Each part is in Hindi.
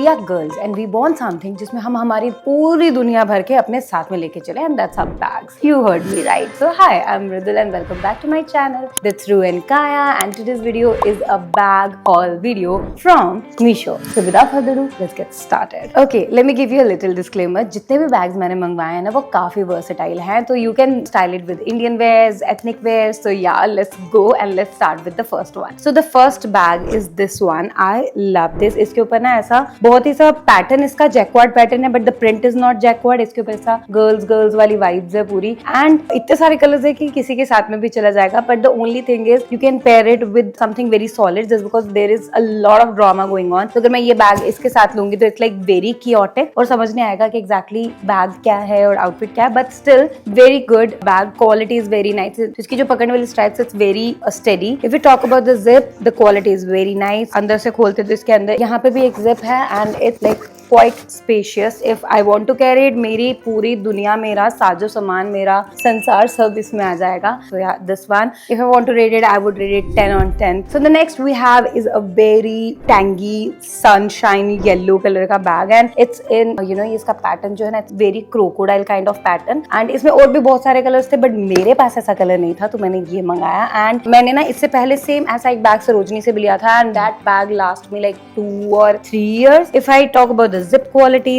We are girls and we want something जिसमें हम हमारी पूरी दुनिया भर के अपने साथ में लेके चले, and that's our bags. You heard me right. So hi, I'm Mridul and welcome back to my channel, The True and Kaya, and today's video is a bag haul video from Meesho. So without further ado, let's get started. Okay, let me give you a little disclaimer. जितने भी bags मैंने मंगवाए हैं ना वो काफी versatile हैं, तो you can style it with Indian wears, ethnic wears. So yeah, let's go and let's start with the first one. So the first bag is this one. I love this. इसके ऊपर ना ऐसा बहुत ही सा पैटर्न, इसका जैकवार्ड पैटर्न है, but the print is not jacquard. इसके ऊपर ऐसा गर्ल्स वाली वाइब्स है पूरी, एंड इतने सारे कलर्स है कि किसी के साथ में भी चला जाएगा. But the only thing is you can pair it with something very solid just because there is a lot of drama going on. तो अगर मैं ये बैग इसके साथ लूंगी तो इट्स लाइक वेरी कियोटिक और समझ नहीं आएगा कि एग्जैक्टली बैग क्या है और आउटफिट क्या है, but still very good bag. Quality is very nice. इसकी जो पकड़ने वाली straps it's very steady. If you talk about the zip, the quality is very nice. अंदर से खोलते तो इसके अंदर यहाँ पे भी एक जिप है and it's like quite spacious. If I want to carry it, मेरी पूरी दुनिया, मेरा साजो सामान, मेरा संसार सब इसमें आ जाएगा. So yeah, this one. If I want to rate it, I would rate it 10 on 10. So the next we have is a very tangy sunshine yellow color का bag and it's in you know इसका pattern जो है ना it's very crocodile kind of pattern and इसमें और भी बहुत सारे कलर्स थे बट मेरे पास ऐसा कलर नहीं था तो मैंने ये मंगाया. एंड मैंने ना इससे पहले सेम ऐसा एक बैग सरोजनी से भी लिया था and that bag last me like 2 or 3 years. If I talk about the zip quality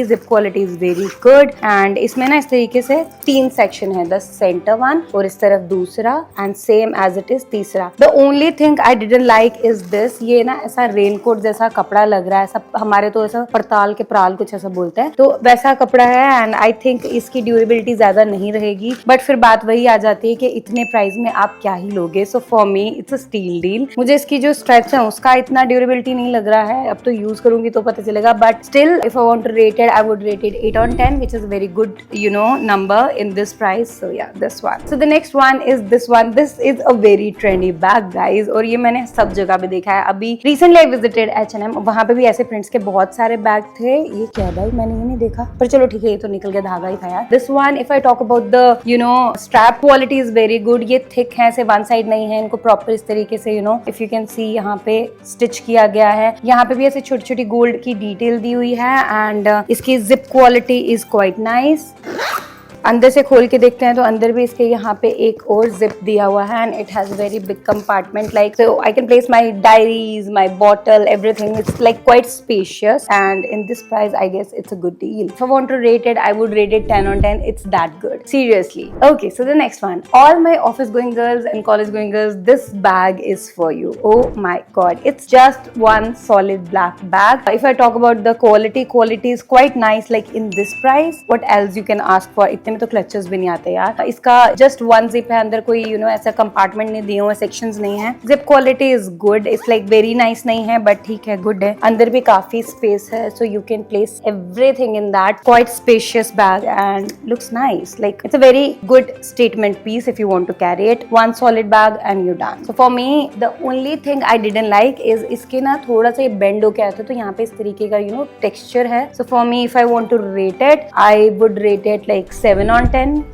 is very good and इसमें ना इस तरीके से 3 सेक्शन है, द सेंटर वन और इस तरफ दूसरा and same as it is तीसरा. The only thing I didn't like is this, ये ना ऐसा रेनकोट जैसा कपड़ा लग रहा है, ऐसा हमारे तो ऐसा पड़ताल के प्राल कुछ ऐसा बोलते हैं, तो वैसा कपड़ा है एंड आई थिंक इसकी ड्यूरेबिलिटी ज्यादा नहीं रहेगी. बट फिर बात वही आ जाती है कि इतने प्राइस में आप क्या ही लोगे. सो for me it's a steal deal. मुझे इसकी जो स्ट्रैप्स है उसका इतना ड्यूरेबिलिटी नहीं लग रहा है, अब तो यूज करूंगी तो पता चलेगा. But still if I want to rate it, I would rate it 8 on 10, which is a very good number in this price. So yeah, this one. So the next one is this one. This is a very trendy bag guys और ये मैंने सब जगह पे देखा है. अभी recently I visited H&M, वहाँ पे भी ऐसे प्रिंट्स के बहुत सारे बैग थे. ये क्या भाई, मैंने ये नहीं देखा, पर चलो ठीक है, ये तो निकल गया, धागा ही था यार. This one, if I talk about the strap quality is very good. ये thick है, से वन साइड नहीं है, इनको प्रॉपर इस तरीके से if you can see यहाँ पे स्टिच किया गया है. यहाँ पे भी ऐसे छोटी छोटी गोल्ड की डिटेल दी हुई है एंड इसकी zip quality is quite nice. अंदर से खोल के देखते हैं तो अंदर भी इसके यहाँ पे एक और जिप दिया हुआ है and it has very big compartment like so I can place my diaries, my bottle, everything. It's like quite spacious and in this price I guess it's a good deal. If I want to rate it, I would rate it 10 on 10. It's that good, seriously. Okay, so the next one, all my office going girls and college going girls, this bag is for you. Oh my god, it's just one solid black bag. If I talk about the quality is quite nice. Like in this price, what else you can ask for? इतने में तो क्लचेस भी नहीं आते यार. इसका जस्ट वन जिप है, अंदर कोई ऐसा कंपार्टमेंट नहीं दिए हुए, सेक्शंस नहीं है. Zip quality is good. It's like very nice नहीं है बट ठीक है, गुड है. अंदर भी काफी स्पेस है so you can place everything in that. Quite spacious bag and looks nice. Like it's a very good statement piece if you want to carry it. One solid bag and you done. So for me the only thing I didn't like is इसके ना थोड़ा सा ये बेंड होके आया था तो यहाँ पे इस तरीके का टेक्सचर है. So for me if I want to rate it, I would rate it like 7 on 10.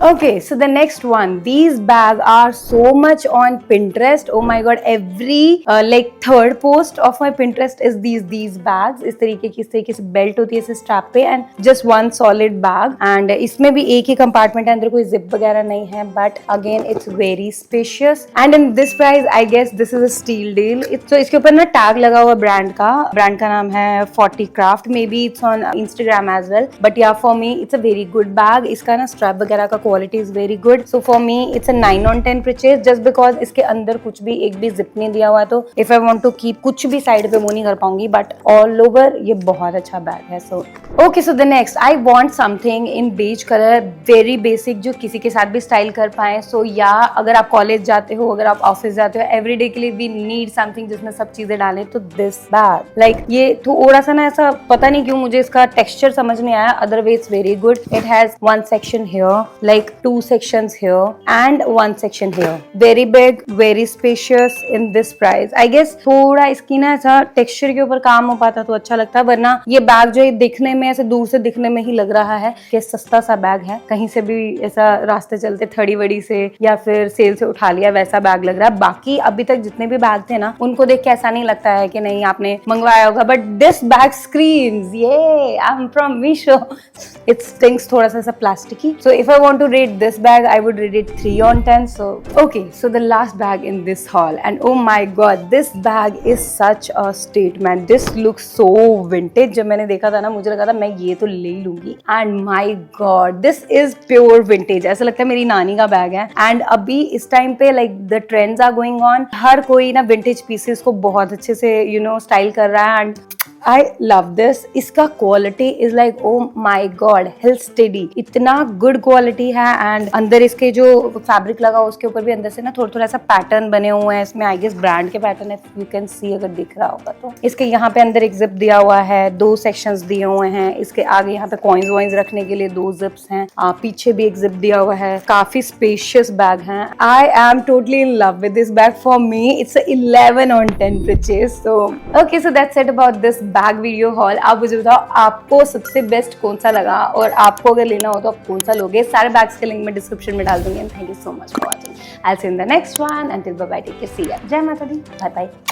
Okay, so the next one, these bags are so much on Pinterest. Oh my god, every like third post of my Pinterest is these bags. इस तरीके से बेल्ट होती है इस स्ट्रैप पे and just one solid bag and इसमें भी एक ही कंपार्टमेंट है, अंदर कोई जिप वगैरह नहीं है but again it's very spacious and in this price I guess this is a steal deal. तो इसके ऊपर ना टैग लगा हुआ ब्रांड का नाम है 40 Craft. May be it's on Instagram as well, but yeah, for me it's a very good bag. इसका ना स्ट्रैप वगैरह का quality is very good. So for me it's a 9 on 10 purchase just because इसके अंदर कुछ भी एक भी जिप नहीं दिया हुआ. तो if I want to keep कुछ भी साइड पे मूव नहीं कर पाऊंगी बट ऑल ओवर ये बहुत अच्छा बैग है. So okay, so the next I want something in beige color, very basic, जो किसी के साथ भी स्टाइल कर पाए. So yeah, अगर आप कॉलेज जाते हो, अगर आप ऑफिस जाते हो, एवरीडे के लिए we need something जिसमें सब चीजें डालें, तो this bag like ये थोड़ा सा ना ऐसा पता नहीं क्यों मुझे इसका टेक्सचर समझ नहीं आया. otherwise very good. It has one section here like like 2 sections here and 1 section here. Very big, very spacious in this price. I guess थोड़ा इसकी ना ऐसा टेक्सचर के ऊपर काम हो पाता तो अच्छा लगता, वरना ये बैग जो है दिखने में ऐसे दूर से दिखने में ही लग रहा है कि सस्ता सा बैग है, कहीं से भी ऐसा रास्ते चलते थड़ी वड़ी से या फिर सेल से उठा लिया वैसा बैग लग रहा है। बाकी अभी तक जितने भी बैग थे ना उनको देख के ऐसा नहीं लगता है कि नहीं आपने मंगवाया होगा, बट दिस बैग स्क्रीम्स ये I am from Meesho. It stinks थोड़ा सा ऐसा plasticky, so if I want to rate this bag I would rate it 3 on 10. So okay, so the last bag in this haul, and oh my god, this bag is such a statement. This looks so vintage. जब मैंने देखा था ना मुझे लगा था मैं ये तो ले लूंगी, and my god, this is pure vintage. ऐसा लगता है मेरी नानी का बैग है। and अभी इस टाइम पे like the trends are going on, हर कोई ना vintage pieces को बहुत अच्छे से स्टाइल कर रहा है, and I love this. इसका quality is like oh my God, hill steady, इतना गुड क्वालिटी है। एंड अंदर इसके जो फैब्रिक लगा उसके ऊपर भी अंदर से ना थोड़ा थोड़ा सा पैटर्न बने हुए हैं, इसमें आई गेस ब्रांड के पैटर्न है, यू कैन सी अगर दिख रहा होगा तो। इसके यहाँ पे अंदर एक जिप दिया हुआ है, 2 सेक्शंस दिए हुए हैं, इसके आगे यहाँ पे कॉइन्स वॉइन्स रखने के लिए 2 जिप्स हैं, पीछे भी एक जिप दिया हुआ है, काफी स्पेशियस बैग है। I am totally in love with this bag, for me it's 11 on 10 purchase. So okay, so that's it about this bag video hall. आप मुझे बताओ आपको सबसे बेस्ट कौन सा लगा, और आपको अगर लेना हो तो आप कौन सा लोगे। सारे बैग्स के लिंक मैं डिस्क्रिप्शन में डाल दूंगी। Thank you so much for watching. I will see you in the next one. Until bye bye, take care, see you. जय माता दी, बाय बाय।